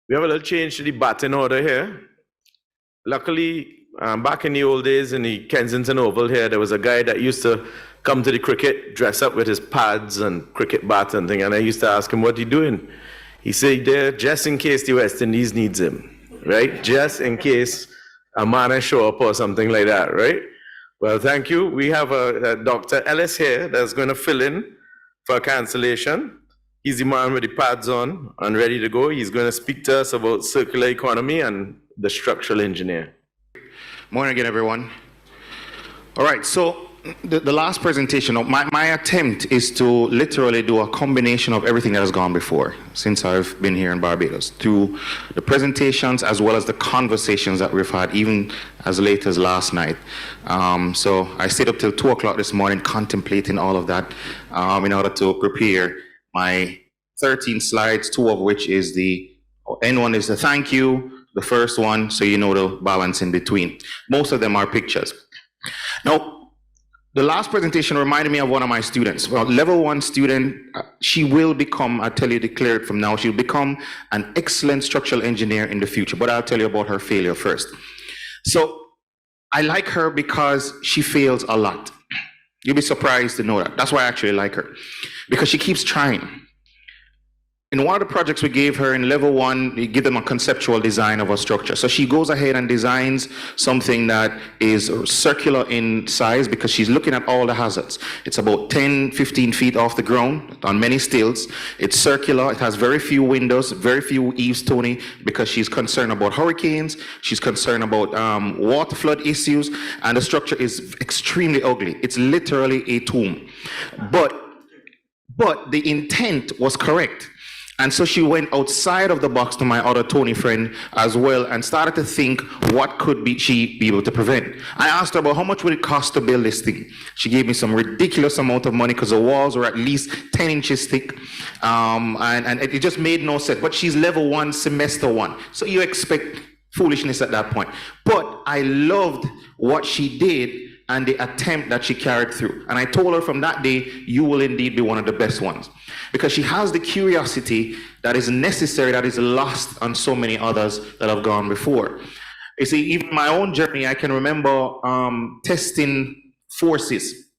We have a little change to the batting order here. Luckily, back in the old days in the Kensington Oval here, there was a guy that used to come to the cricket, dress up with his pads and cricket bat and thing, and I used to ask him, what are you doing? He said, there just in case the West Indies needs him, right? Just in case a man show up or something like that, right? Well, thank you. We have a Dr. Ellis here that's going to fill in for a cancellation. He's the man with the pads on and ready to go. He's going to speak to us about circular economy and the structural engineer. Morning again, everyone. All right, so the last presentation, my attempt is to literally do a combination of everything that has gone before since I've been here in Barbados, through the presentations as well as the conversations that we've had, even as late as last night. So I stayed up till 2 o'clock this morning contemplating all of that in order to prepare my 13 slides, 2 of which is the N1 is the thank you, the first one, so you know the balance in between. Most of them are pictures. Now, the last presentation reminded me of one of my students. Well, level 1 student, she will become, I'll tell you, declare it from now, she'll become an excellent structural engineer in the future, but I'll tell you about her failure first. So I like her because she fails a lot. You'll be surprised to know that. That's why I actually like her, because she keeps trying. In one of the projects we gave her in level 1, we give them a conceptual design of a structure. So she goes ahead and designs something that is circular in size because she's looking at all the hazards. It's about 10, 15 feet off the ground on many stilts. It's circular. It has very few windows, very few eaves, Tony, because she's concerned about hurricanes. She's concerned about water flood issues. And the structure is extremely ugly. It's literally a tomb. But the intent was correct. And so she went outside of the box to my other Tony friend as well and started to think, what could she be able to prevent? I asked her about how much would it cost to build this thing. She gave me some ridiculous amount of money because the walls were at least 10 inches thick. And it just made no sense. But she's level 1, semester 1. So you expect foolishness at that point. But I loved what she did and the attempt that she carried through. And I told her from that day, you will indeed be one of the best ones. Because she has the curiosity that is necessary, that is lost on so many others that have gone before. You see, even my own journey, I can remember testing forces.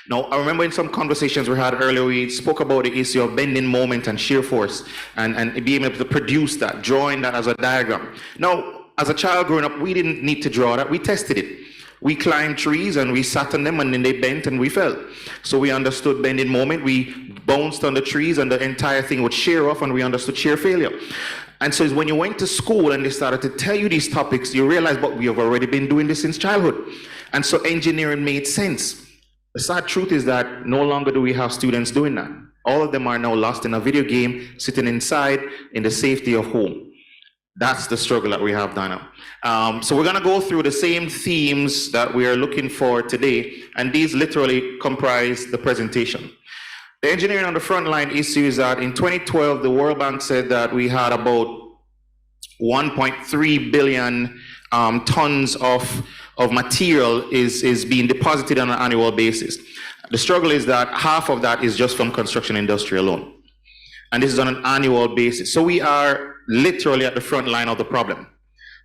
Now, I remember in some conversations we had earlier, we spoke about the issue of bending moment and shear force and being able to produce that, drawing that as a diagram. Now, as a child growing up, we didn't need to draw that, we tested it. We climbed trees and we sat on them and then they bent and we fell. So we understood bending moment, we bounced on the trees and the entire thing would shear off and we understood shear failure. And so when you went to school and they started to tell you these topics, you realize, but we have already been doing this since childhood. And so engineering made sense. The sad truth is that no longer do we have students doing that. All of them are now lost in a video game, sitting inside in the safety of home. That's the struggle that we have, Dana. So we're gonna go through the same themes that we are looking for today, and these literally comprise the presentation. The engineering on the front line issue is that in 2012, the World Bank said that we had about 1.3 billion tons of material is being deposited on an annual basis. The struggle is that half of that is just from construction industry alone. And this is on an annual basis. So we are literally at the front line of the problem.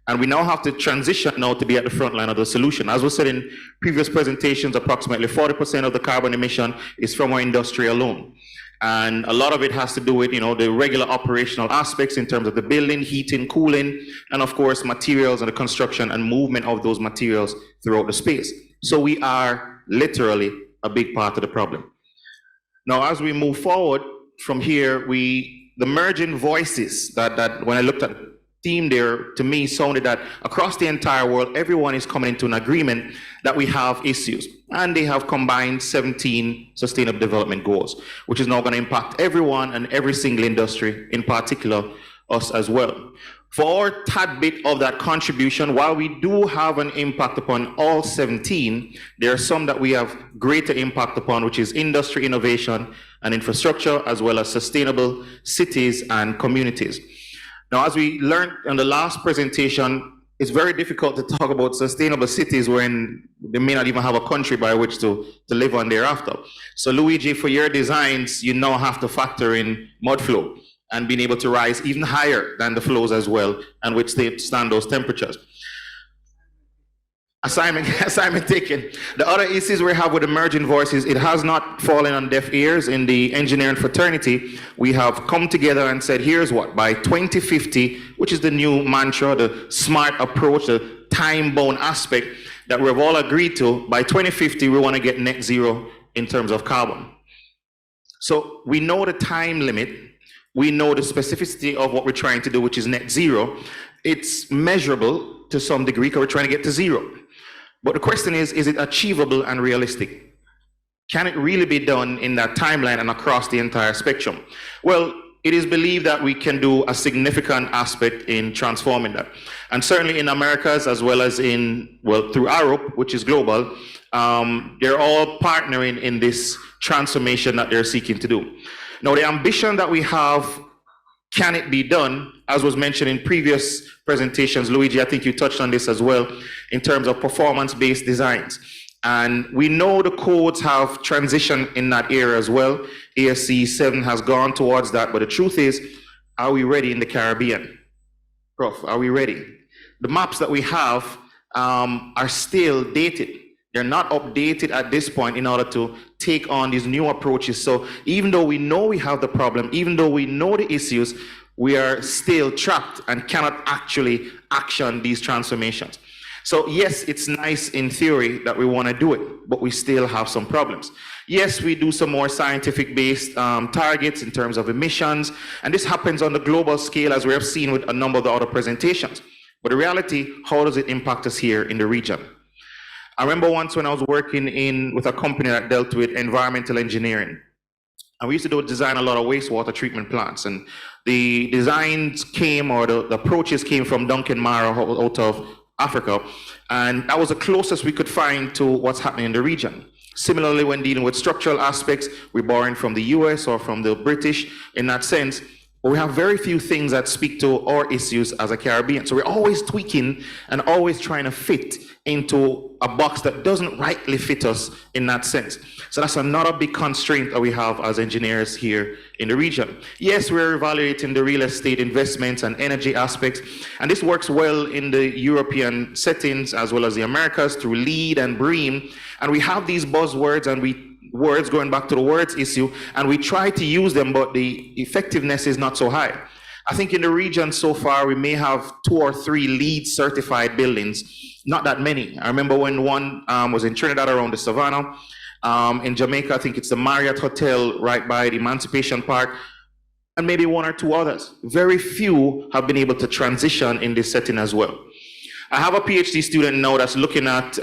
And we now have to transition now to be at the front line of the solution. As was said in previous presentations, approximately 40% of the carbon emission is from our industry alone. And a lot of it has to do with, the regular operational aspects in terms of the building, heating, cooling, and of course, materials and the construction and movement of those materials throughout the space. So we are literally a big part of the problem. Now, as we move forward from here, the merging voices that when I looked at the theme there, to me sounded that across the entire world, everyone is coming into an agreement that we have issues. And they have combined 17 sustainable development goals, which is now going to impact everyone and every single industry, in particular us as well. For our tad bit of that contribution, while we do have an impact upon all 17, there are some that we have greater impact upon, which is industry innovation and infrastructure, as well as sustainable cities and communities. Now, as we learned in the last presentation, it's very difficult to talk about sustainable cities when they may not even have a country by which to live on thereafter. So Luigi, for your designs, you now have to factor in mud flow. and being able to rise even higher than the flows as well and withstand those temperatures. Assignment taken. The other issues we have with emerging voices, it has not fallen on deaf ears. In the engineering fraternity, we have come together and said, here's what, by 2050, which is the new mantra, the smart approach, the time-bound aspect that we've all agreed to, by 2050, we want to get net zero in terms of carbon. So we know the time limit, we know the specificity of what we're trying to do, which is net zero. It's measurable to some degree because we're trying to get to zero. But the question is it achievable and realistic? Can it really be done in that timeline and across the entire spectrum? Well, it is believed that we can do a significant aspect in transforming that. And certainly in Americas, as well as through Europe, which is global, they're all partnering in this transformation that they're seeking to do. Now, the ambition that we have, can it be done? As was mentioned in previous presentations, Luigi, I think you touched on this as well, in terms of performance-based designs. And we know the codes have transitioned in that area as well. ASC 7 has gone towards that, but the truth is, are we ready in the Caribbean? Prof, are we ready? The maps that we have are still dated. They're not updated at this point in order to take on these new approaches. So even though we know we have the problem, even though we know the issues, we are still trapped and cannot actually action these transformations. So yes, it's nice in theory that we want to do it, but we still have some problems. Yes, we do some more scientific-based targets in terms of emissions, and this happens on the global scale, as we have seen with a number of the other presentations. But the reality, how does it impact us here in the region? I remember once when I was working with a company that dealt with environmental engineering, and we used to design a lot of wastewater treatment plants, and the designs came, or the approaches came from Duncan Mara out of Africa, and that was the closest we could find to what's happening in the region. Similarly, when dealing with structural aspects, we're borrowing from the US or from the British in that sense, but we have very few things that speak to our issues as a Caribbean. So we're always tweaking and always trying to fit into a box that doesn't rightly fit us in that sense. So that's another big constraint that we have as engineers here in the region. Yes, we're evaluating the real estate investments and energy aspects, and this works well in the European settings as well as the Americas through LEED and BREEAM, and we have these buzzwords and words going back to the words issue, and we try to use them, but the effectiveness is not so high. I think in the region so far, we may have 2 or 3 LEED certified buildings, not that many. I remember when one was in Trinidad around the Savannah. In Jamaica, I think it's the Marriott Hotel right by the Emancipation Park, and maybe 1 or 2 others. Very few have been able to transition in this setting as well. I have a PhD student now that's looking at,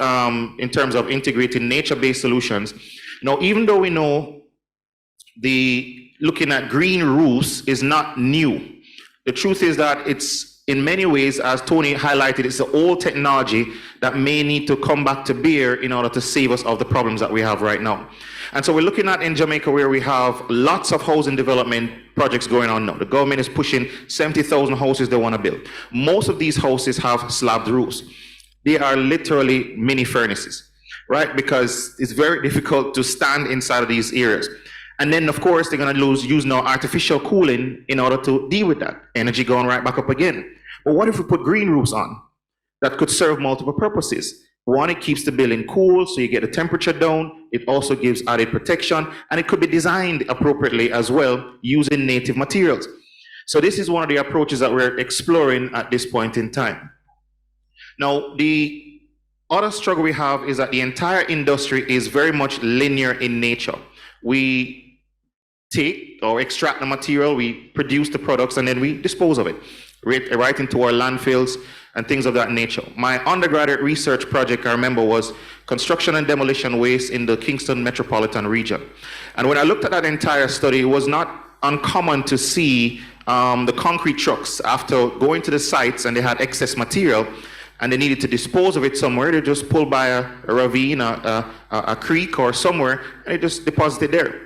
in terms of integrating nature-based solutions. Now, even though we know looking at green roofs is not new, the truth is that it's, in many ways, as Tony highlighted, it's the old technology that may need to come back to bear in order to save us of the problems that we have right now. And so we're looking at in Jamaica where we have lots of housing development projects going on now. The government is pushing 70,000 houses they want to build. Most of these houses have slabbed roofs. They are literally mini furnaces, right? Because it's very difficult to stand inside of these areas. And then, of course, they're going to use now artificial cooling in order to deal with that. Energy going right back up again. But what if we put green roofs on that could serve multiple purposes? One, it keeps the building cool, so you get the temperature down. It also gives added protection, and it could be designed appropriately as well using native materials. So this is one of the approaches that we're exploring at this point in time. Now, the other struggle we have is that the entire industry is very much linear in nature. We take or extract the material, we produce the products, and then we dispose of it, right into our landfills and things of that nature. My undergraduate research project, I remember, was construction and demolition waste in the Kingston metropolitan region. And when I looked at that entire study, it was not uncommon to see the concrete trucks, after going to the sites and they had excess material and they needed to dispose of it somewhere, they just pulled by a ravine, a creek or somewhere, and they just deposited there.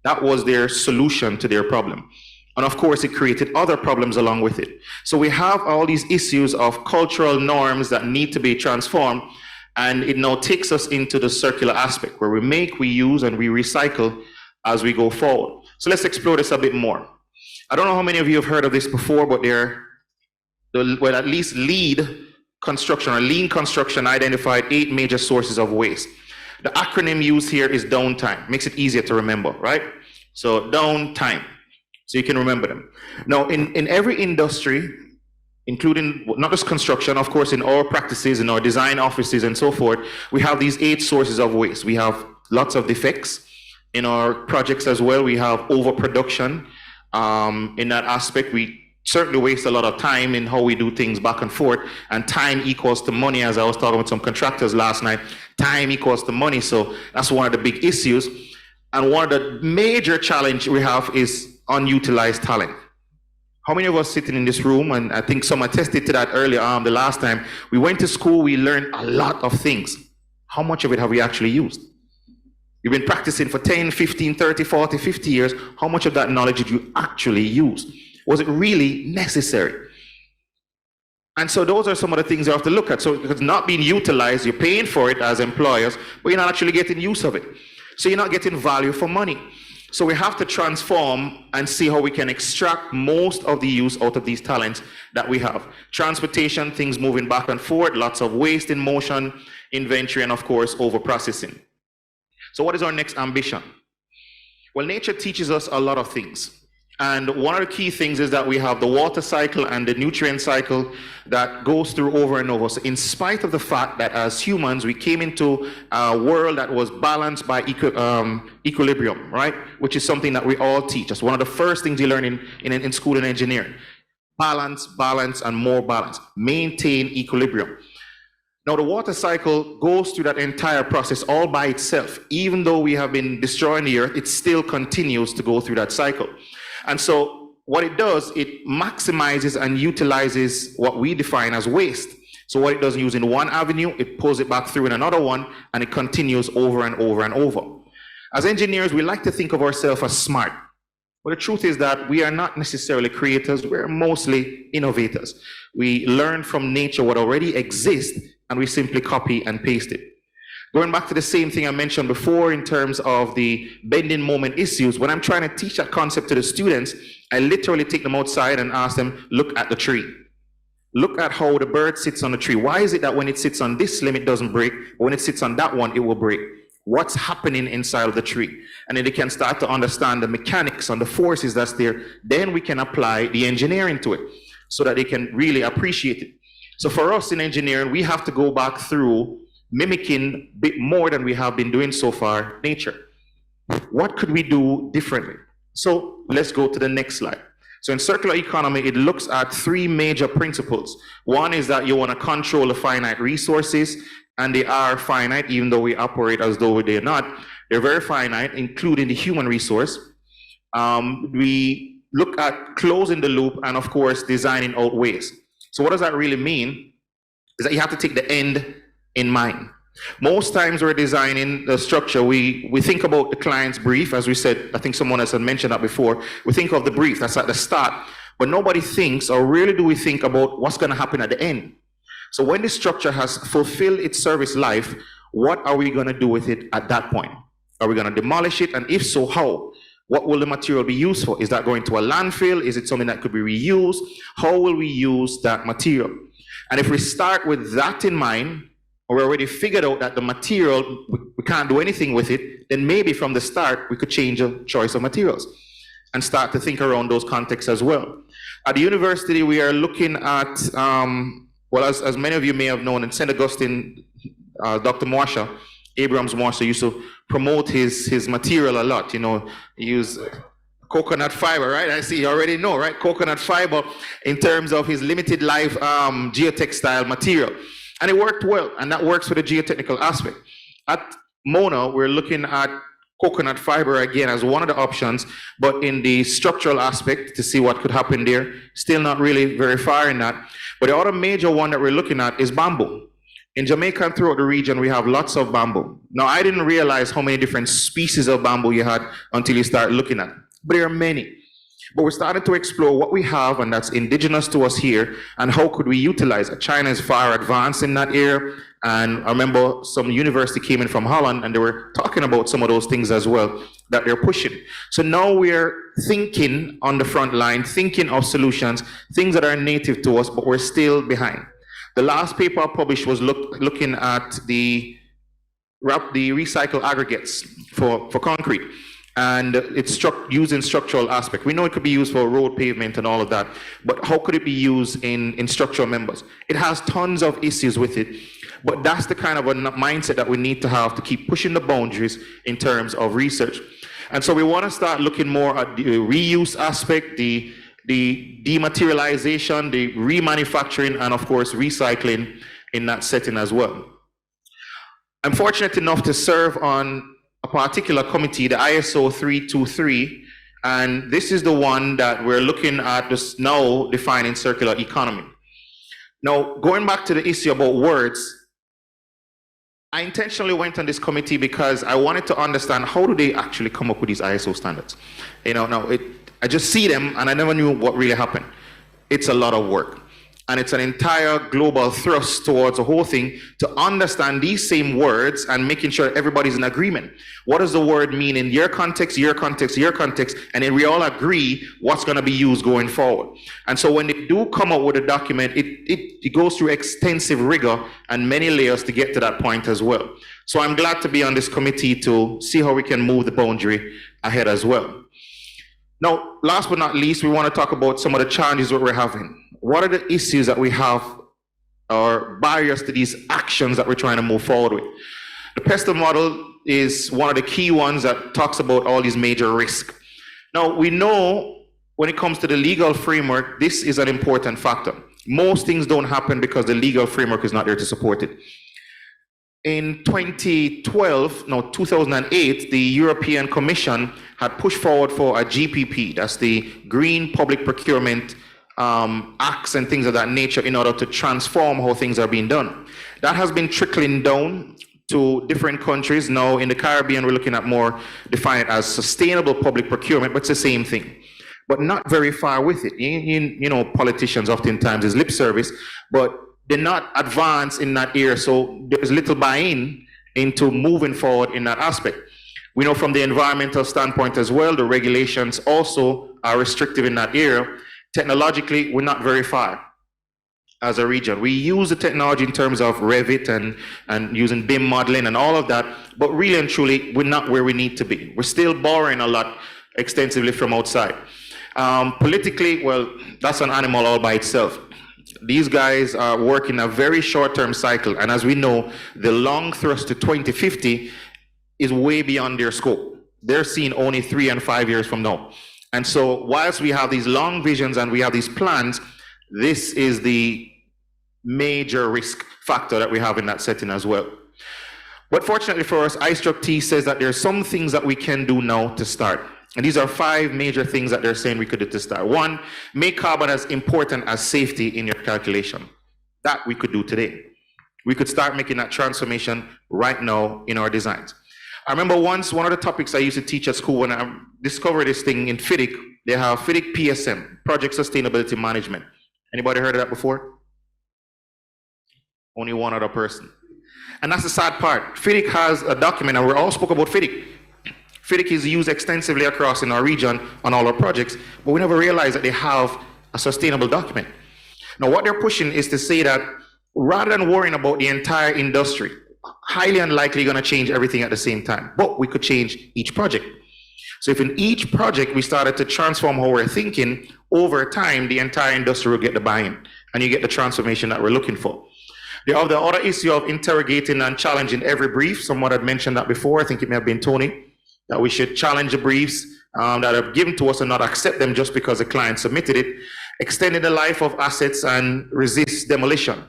That was their solution to their problem. And of course, it created other problems along with it. So we have all these issues of cultural norms that need to be transformed, and it now takes us into the circular aspect where we make, we use, and we recycle as we go forward. So let's explore this a bit more. I don't know how many of you have heard of this before, but at least LEED construction or lean construction identified 8 major sources of waste. The acronym used here is downtime. Makes it easier to remember, right? So downtime, so you can remember them. Now, in every industry, including not just construction, of course, in our practices, in our design offices and so forth, we have these 8 sources of waste. We have lots of defects. In our projects as well, we have overproduction. In that aspect, we certainly waste a lot of time in how we do things back and forth, and time equals to money. As I was talking with some contractors last night, time equals to money. So that's one of the big issues. And one of the major challenge we have is unutilized talent. How many of us sitting in this room, and I think some attested to that earlier the last time, we went to school, we learned a lot of things. How much of it have we actually used? You've been practicing for 10, 15, 30, 40, 50 years. How much of that knowledge did you actually use? Was it really necessary? And so those are some of the things you have to look at. So it's not being utilized, you're paying for it as employers, but you're not actually getting use of it. So you're not getting value for money. So we have to transform and see how we can extract most of the use out of these talents that we have. Transportation, things moving back and forth, lots of waste in motion, inventory, and of course, over-processing. So what is our next ambition? Well, nature teaches us a lot of things. And one of the key things is that we have the water cycle and the nutrient cycle that goes through over and over. So in spite of the fact that as humans, we came into a world that was balanced by equilibrium, right? Which is something that we all teach. That's one of the first things you learn in school in engineering. Balance, balance, and more balance. Maintain equilibrium. Now, the water cycle goes through that entire process all by itself. Even though we have been destroying the earth, it still continues to go through that cycle. And so what it does, it maximizes and utilizes what we define as waste. So what it doesn't use in one avenue, it pulls it back through in another one, and it continues over and over and over. As engineers, we like to think of ourselves as smart. But the truth is that we are not necessarily creators, we're mostly innovators. We learn from nature what already exists, and we simply copy and paste it. Going back to the same thing I mentioned before in terms of the bending moment issues, when I'm trying to teach that concept to the students, I literally take them outside and ask them, look at the tree. Look at how the bird sits on the tree. Why is it that when it sits on this limb, it doesn't break, but when it sits on that one, it will break? What's happening inside of the tree? And then they can start to understand the mechanics and the forces that's there. Then we can apply the engineering to it so that they can really appreciate it. So for us in engineering, we have to go back through mimicking a bit more than we have been doing so far nature. What could we do differently? So let's go to the next slide. So in circular economy, it looks at 3 major principles. One is that you want to control the finite resources, and they are finite, even though we operate as though they're not. They're very finite, including the human resource. We look at closing the loop and, of course, designing out waste. So what does that really mean? Is that you have to take the end in mind. Most times we're designing the structure, we think about the client's brief, as we said, I think someone else had mentioned that before. We think of the brief, that's at the start, but nobody thinks, or really do we think about what's going to happen at the end. So when the structure has fulfilled its service life, what are we going to do with it at that point? Are we going to demolish it? And if so, how? What will the material be used for? Is that going to a landfill? Is it something that could be reused? How will we use that material? And if we start with that in mind, or we already figured out that the material, we can't do anything with it, then maybe from the start, we could change the choice of materials and start to think around those contexts as well. At the university, we are looking at, well, as many of you may have known, in St. Augustine, Dr. Mwasha, Abrams Mwasha, used to promote his material a lot. You know, he used coconut fiber, right? I see you already know, right? Coconut fiber in terms of his limited life geotextile material. And it worked well, and that works for the geotechnical aspect. At Mona, we're looking at coconut fiber again as one of the options, but in the structural aspect to see what could happen there, still not really very far in that. But the other major one that we're looking at is bamboo. In Jamaica and throughout the region, we have lots of bamboo. Now, I didn't realize how many different species of bamboo you had until you start looking at it, but there are many. But we're starting to explore what we have and that's indigenous to us here and how could we utilize it. China is far advanced in that area. And I remember some university came in from Holland and they were talking about some of those things as well that they're pushing. So now we're thinking on the front line, thinking of solutions, things that are native to us, but we're still behind. The last paper I published was looking at the recycled aggregates for concrete. And it's used in structural aspect. We know it could be used for road pavement and all of that, but how could it be used in structural members? It has tons of issues with it, but that's the kind of a mindset that we need to have to keep pushing the boundaries in terms of research. And so we want to start looking more at the reuse aspect, the dematerialization, the remanufacturing, and of course, recycling in that setting as well. I'm fortunate enough to serve on a particular committee, the ISO 323, and this is the one that we're looking at just now defining circular economy. Now, going back to the issue about words, I intentionally went on this committee because I wanted to understand how do they actually come up with these ISO standards. I just see them and I never knew what really happened. It's a lot of work. And it's an entire global thrust towards the whole thing to understand these same words and making sure everybody's in agreement. What does the word mean in your context, your context, your context, and then we all agree what's going to be used going forward. And so when they do come up with a document, it goes through extensive rigor and many layers to get to that point as well. So I'm glad to be on this committee to see how we can move the boundary ahead as well. Now, last but not least, we want to talk about some of the challenges that we're having. What are the issues that we have or barriers to these actions that we're trying to move forward with? The PESTEL model is one of the key ones that talks about all these major risks. Now, we know when it comes to the legal framework, this is an important factor. Most things don't happen because the legal framework is not there to support it. In 2008, the European Commission had pushed forward for a GPP, that's the Green Public Procurement acts and things of that nature in order to transform how things are being done. That has been trickling down to different countries. Now in the Caribbean, we're looking at more defined as sustainable public procurement, but it's the same thing, but not very far with it. You know, politicians oftentimes is lip service, but they're not advanced in that area. So there's little buy-in into moving forward in that aspect. We know from the environmental standpoint as well, the regulations also are restrictive in that area. Technologically, we're not very far as a region. We use the technology in terms of Revit and using BIM modeling and all of that, but really and truly, we're not where we need to be. We're still borrowing a lot extensively from outside. Politically, well, that's an animal all by itself. These guys are working a very short-term cycle, and as we know, the long thrust to 2050 is way beyond their scope. They're seeing only 3 and 5 years from now. And so whilst we have these long visions and we have these plans, this is the major risk factor that we have in that setting as well. But fortunately for us, iStruct-T says that there are some things that we can do now to start. And these are 5 major things that they're saying we could do to start. 1, make carbon as important as safety in your calculation. That we could do today. We could start making that transformation right now in our designs. I remember once, one of the topics I used to teach at school when I discovered this thing in FIDIC, they have FIDIC PSM, Project Sustainability Management. Anybody heard of that before? Only one other person. And that's the sad part. FIDIC has a document, and we all spoke about FIDIC. FIDIC is used extensively across in our region on all our projects, but we never realized that they have a sustainable document. Now, what they're pushing is to say that rather than worrying about the entire industry, highly unlikely going to change everything at the same time, but we could change each project. So if in each project we started to transform how we're thinking, over time, the entire industry will get the buy-in, and you get the transformation that we're looking for. The other issue of interrogating and challenging every brief, someone had mentioned that before, I think it may have been Tony, that we should challenge the briefs that are given to us and not accept them just because the client submitted it, extending the life of assets and resist demolition.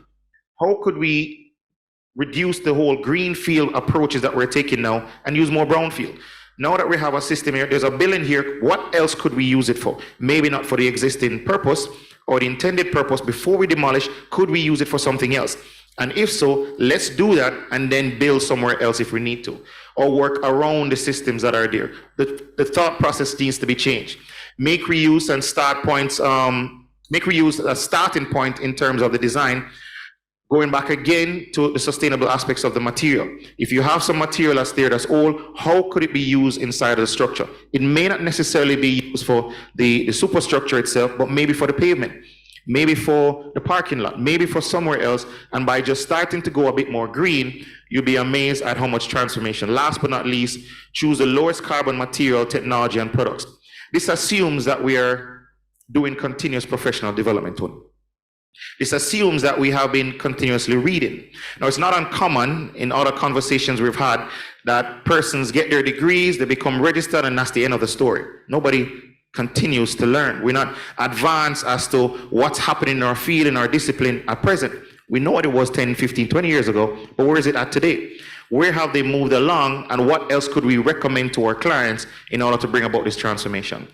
How could we reduce the whole greenfield approaches that we're taking now and use more brownfield? Now that we have a system here, there's a building here, what else could we use it for? Maybe not for the existing purpose or the intended purpose before we demolish, could we use it for something else? And if so, let's do that and then build somewhere else if we need to, or work around the systems that are there. The thought process needs to be changed. make reuse and start points, make reuse a starting point in terms of the design, going back again to the sustainable aspects of the material. If you have some material that's there that's old, how could it be used inside of the structure? It may not necessarily be used for the superstructure itself, but maybe for the pavement, maybe for the parking lot, maybe for somewhere else. And by just starting to go a bit more green, you'll be amazed at how much transformation. Last but not least, choose the lowest carbon material, technology, and products. This assumes that we are doing continuous professional development, Tony. This assumes that we have been continuously reading. Now, it's not uncommon in other conversations we've had that persons get their degrees, they become registered, and that's the end of the story. Nobody continues to learn. We're not advanced as to what's happening in our field, in our discipline at present. We know what it was 10, 15, 20 years ago, but where is it at today? Where have they moved along, and what else could we recommend to our clients in order to bring about this transformation?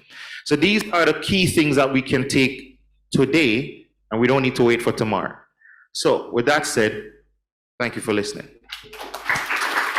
So these are the key things that we can take today, and we don't need to wait for tomorrow. So with that said, thank you for listening.